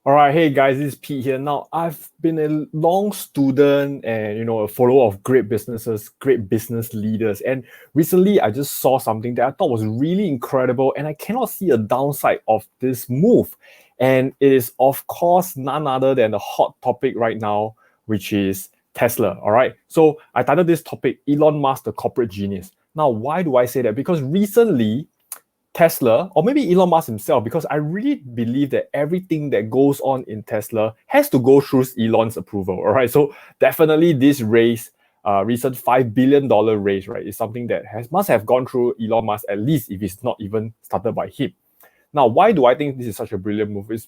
All right, hey guys, this is Pete here. Now, I've been a long student and a follower of great businesses, great business leaders. And recently, I just saw something that I thought was really incredible, and I cannot see a downside of this move. And it is, of course, none other than the hot topic right now, which is Tesla. All right. So I titled this topic Elon Musk, the corporate genius. Now, why do I say that? Because recently, Tesla, or maybe Elon Musk himself, because I really believe that everything that goes on in Tesla has to go through Elon's approval. All right. So definitely this raise, recent $5 billion raise, right, is something that must have gone through Elon Musk, at least if it's not even started by him. Now, why do I think this is such a brilliant move? Is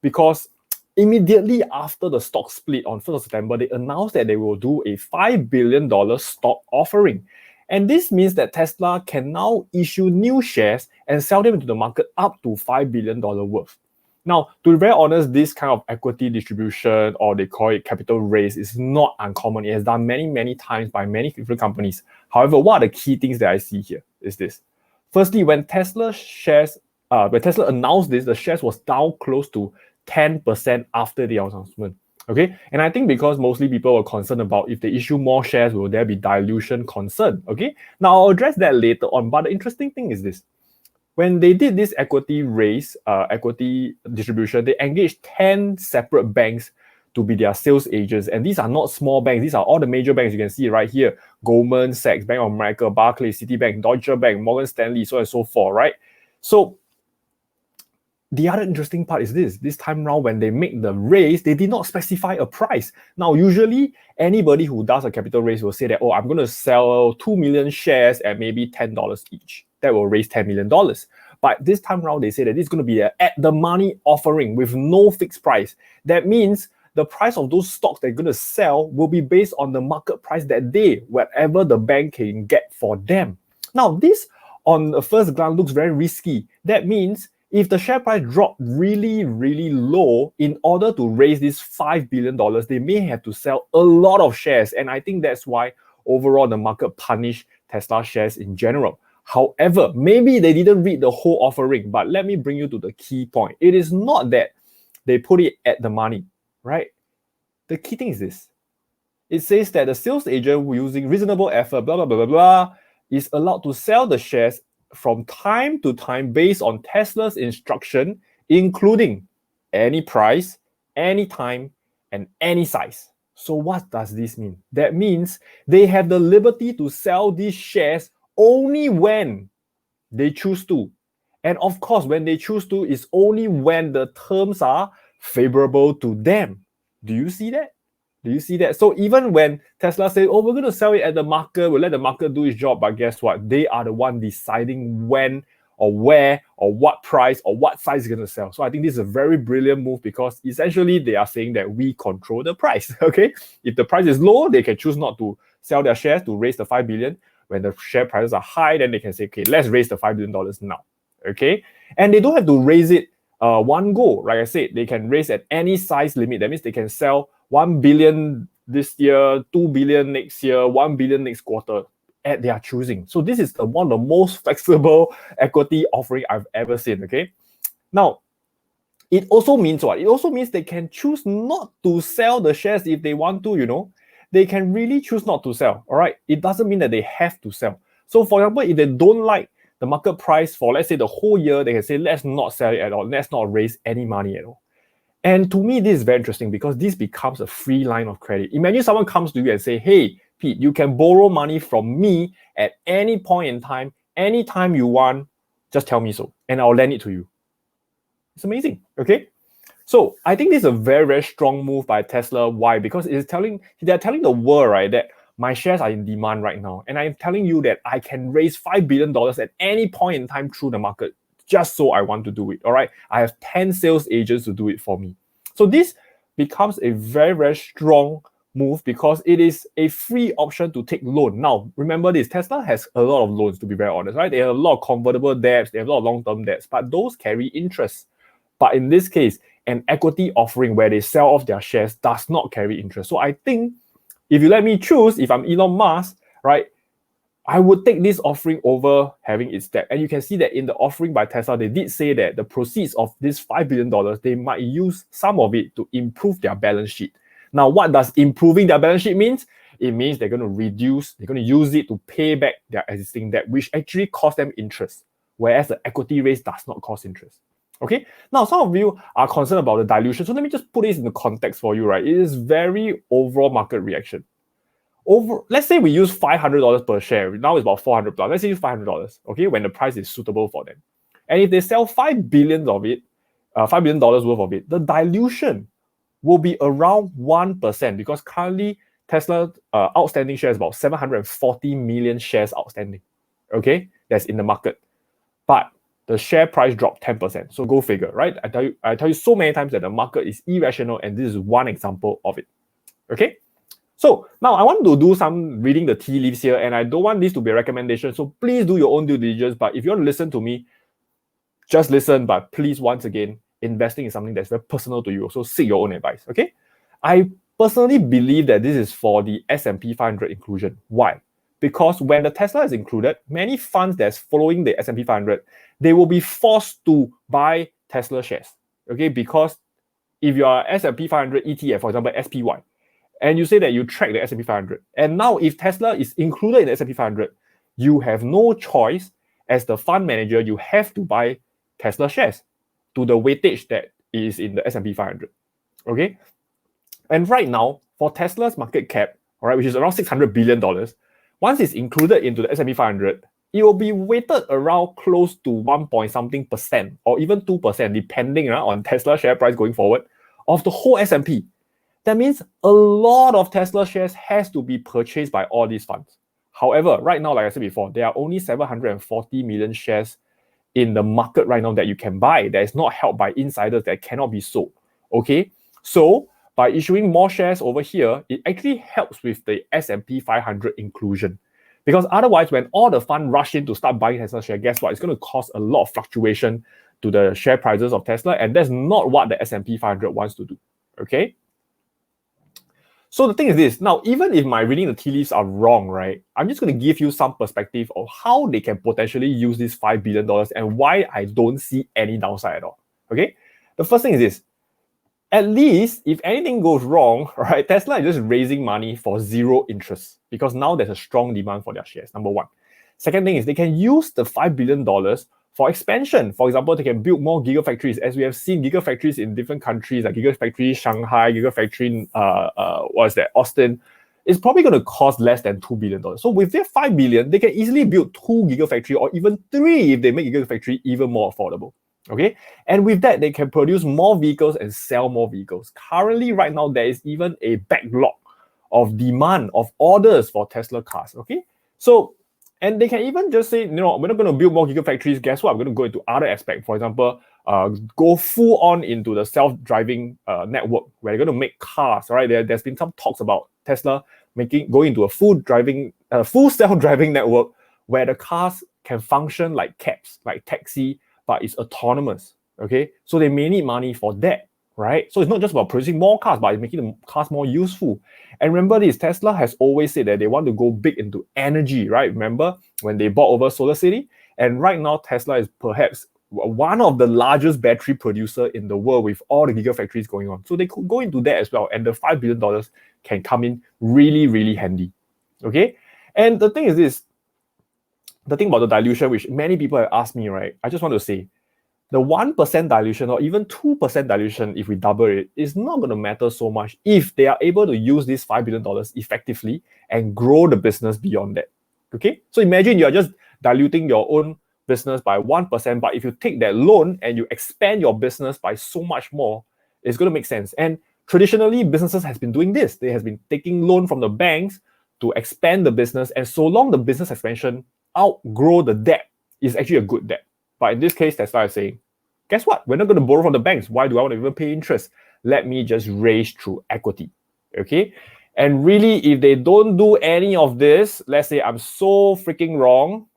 because immediately after the stock split on 1st of September, they announced that they will do a $5 billion stock offering. And this means that Tesla can now issue new shares and sell them into the market up to $5 billion worth. Now, to be very honest, this kind of equity distribution, or they call it capital raise, is not uncommon. It has done many, many times by many different companies. However, what are the key things that I see here is this. Firstly, when Tesla announced this, the shares was down close to 10% after the announcement. Okay, and I think because mostly people were concerned about if they issue more shares, will there be dilution concern? Okay, now I'll address that later on. But the interesting thing is this: when they did this equity raise, equity distribution, they engaged 10 separate banks to be their sales agents, and these are not small banks. These are all the major banks you can see right here: Goldman Sachs, Bank of America, Barclays, Citibank, Deutsche Bank, Morgan Stanley, so on and so forth. Right? So the other interesting part is this time around, when they make the raise, they did not specify a price. Now, usually anybody who does a capital raise will say that, oh, I'm going to sell 2 million shares at maybe $10 each. That will raise $10 million. But this time around, they say that it's going to be an at-the-money offering with no fixed price. That means the price of those stocks they're going to sell will be based on the market price that day, whatever the bank can get for them. Now, this on the first glance looks very risky. That means if the share price dropped really, really low, in order to raise this $5 billion, they may have to sell a lot of shares. And I think that's why overall the market punished Tesla shares in general. However, maybe they didn't read the whole offering, but let me bring you to the key point. It is not that they put it at the money, right? The key thing is this. It says that the sales agent using reasonable effort, blah, blah, blah, blah, blah, is allowed to sell the shares from time to time based on Tesla's instruction, including any price, any time, and any size. So what does this mean? That means they have the liberty to sell these shares only when they choose to. And of course, when they choose to, is only when the terms are favorable to them. Do you see that? Do you see that? So even when Tesla says, oh, we're going to sell it at the market, we'll let the market do its job, but guess what? They are the one deciding when or where or what price or what size is going to sell. So I think this is a very brilliant move, because essentially they are saying that we control the price, okay? If the price is low, they can choose not to sell their shares to raise the $5 billion. When the share prices are high, then they can say, okay, let's raise the $5 billion now, okay? And they don't have to raise it one go. Like I said, they can raise at any size limit. That means they can sell 1 billion this year, 2 billion next year, 1 billion next quarter at their choosing. So this is one of the most flexible equity offering I've ever seen, okay? Now, it also means what? It also means they can choose not to sell the shares if they want to, They can really choose not to sell, all right? It doesn't mean that they have to sell. So for example, if they don't like the market price for, let's say, the whole year, they can say, let's not sell it at all. Let's not raise any money at all. And to me, this is very interesting, because this becomes a free line of credit. Imagine someone comes to you and say, hey, Pete, you can borrow money from me at any point in time, anytime you want, just tell me so, and I'll lend it to you. It's amazing, okay? So I think this is a very, very strong move by Tesla. Why? Because they're telling the world, right, that my shares are in demand right now. And I'm telling you that I can raise $5 billion at any point in time through the market, just so I want to do it, all right? I have 10 sales agents to do it for me. So this becomes a very, very strong move, because it is a free option to take loan. Now, remember this, Tesla has a lot of loans, to be very honest, right? They have a lot of convertible debts, they have a lot of long-term debts, but those carry interest. But in this case, an equity offering where they sell off their shares does not carry interest. So I think if you let me choose, if I'm Elon Musk, right, I would take this offering over having its debt. And you can see that in the offering by Tesla, they did say that the proceeds of this $5 billion, they might use some of it to improve their balance sheet. Now, what does improving their balance sheet means? It means they're going to use it to pay back their existing debt, which actually costs them interest, whereas the equity raise does not cost interest. Okay, now some of you are concerned about the dilution. So let me just put this into context for you, right? It is very overall market reaction. Let's say we use $500 per share. Now it's about 400 plus. Let's say use $500, okay, when the price is suitable for them. And if they sell $5 billion of it, $5 billion worth of it, the dilution will be around 1% because currently Tesla outstanding shares about 740 million shares outstanding. Okay, that's in the market. But the share price dropped 10%. So go figure, right? I tell you so many times that the market is irrational, and this is one example of it. Okay. So now I want to do some reading the tea leaves here, and I don't want this to be a recommendation. So please do your own due diligence. But if you want to listen to me, just listen. But please, once again, investing is something that's very personal to you. So seek your own advice. Okay. I personally believe that this is for the S&P 500 inclusion. Why? Because when the Tesla is included, many funds that's following the S&P 500, they will be forced to buy Tesla shares. Okay, because if you are S&P 500 ETF, for example, SPY, and you say that you track the S&P 500, and now if Tesla is included in the S&P 500, you have no choice as the fund manager. You have to buy Tesla shares to the weightage that is in the S&P 500. Okay, and right now for Tesla's market cap, all right, which is around $600 billion. Once it's included into the S&P 500, it will be weighted around close to 1% or even 2%, depending on Tesla share price going forward, of the whole S&P. That means a lot of Tesla shares has to be purchased by all these funds. However, right now, like I said before, there are only 740 million shares in the market right now that you can buy that is not held by insiders, that cannot be sold. Okay, so by issuing more shares over here, it actually helps with the S&P 500 inclusion. Because otherwise, when all the fund rush in to start buying Tesla share, guess what? It's going to cause a lot of fluctuation to the share prices of Tesla, and that's not what the S&P 500 wants to do. Okay. So the thing is this, now, even if my reading the tea leaves are wrong, right, I'm just going to give you some perspective of how they can potentially use this $5 billion and why I don't see any downside at all. Okay. The first thing is this. At least if anything goes wrong, right, Tesla is just raising money for zero interest because now there's a strong demand for their shares, number one. Second thing is they can use the $5 billion for expansion. For example, they can build more gigafactories, as we have seen gigafactories in different countries, like Gigafactory Shanghai, Gigafactory Austin. It's probably going to cost less than $2 billion. So with their $5 billion, they can easily build 2 gigafactory or even 3 if they make gigafactory even more affordable. Okay, and with that, they can produce more vehicles and sell more vehicles. Currently, right now, there is even a backlog of demand of orders for Tesla cars. Okay, so, and they can even just say, we're not going to build more gigafactories. Guess what? I'm going to go into other aspects. For example, go full on into the self-driving network where they're going to make cars. Right, there's been some talks about Tesla going into a full self-driving network where the cars can function like cabs, like taxi, but it's autonomous. Okay, so they may need money for that, right? So it's not just about producing more cars, but it's making the cars more useful. And remember this, Tesla has always said that they want to go big into energy, right? Remember when they bought over Solar City? And right now, Tesla is perhaps one of the largest battery producer in the world with all the gigafactories going on. So they could go into that as well. And the $5 billion can come in really, really handy. Okay, and the thing is this, the thing about the dilution, which many people have asked me, right? I just want to say, the 1% dilution or even 2% dilution, if we double it, is not going to matter so much if they are able to use this $5 billion effectively and grow the business beyond that. Okay? So imagine you are just diluting your own business by 1%, but if you take that loan and you expand your business by so much more, it's going to make sense. And traditionally, businesses has been doing this. They has been taking loan from the banks to expand the business, and so long the business expansion outgrow the debt is actually a good debt. But in this case, that's why I'm saying, guess what? We're not going to borrow from the banks. Why do I want to even pay interest? Let me just raise through equity. Okay? And really, if they don't do any of this, let's say I'm so freaking wrong,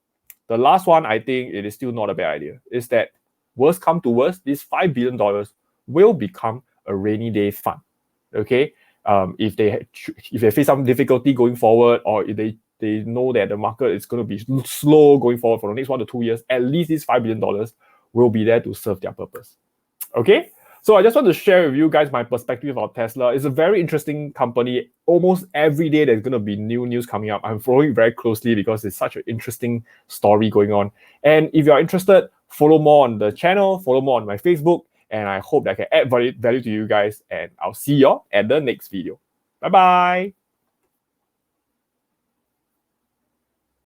the last one, I think it is still not a bad idea, is that worst come to worst, this $5 billion will become a rainy day fund. Okay? If they face some difficulty going forward, or if they they know that the market is going to be slow going forward for the next 1 to 2 years, at least this $5 billion will be there to serve their purpose. Okay? So I just want to share with you guys my perspective of Tesla. It's a very interesting company. Almost every day there's going to be new news coming up. I'm following very closely because it's such an interesting story going on. And if you're interested, follow more on the channel, follow more on my Facebook, and I hope that I can add value to you guys. And I'll see you all at the next video. Bye-bye.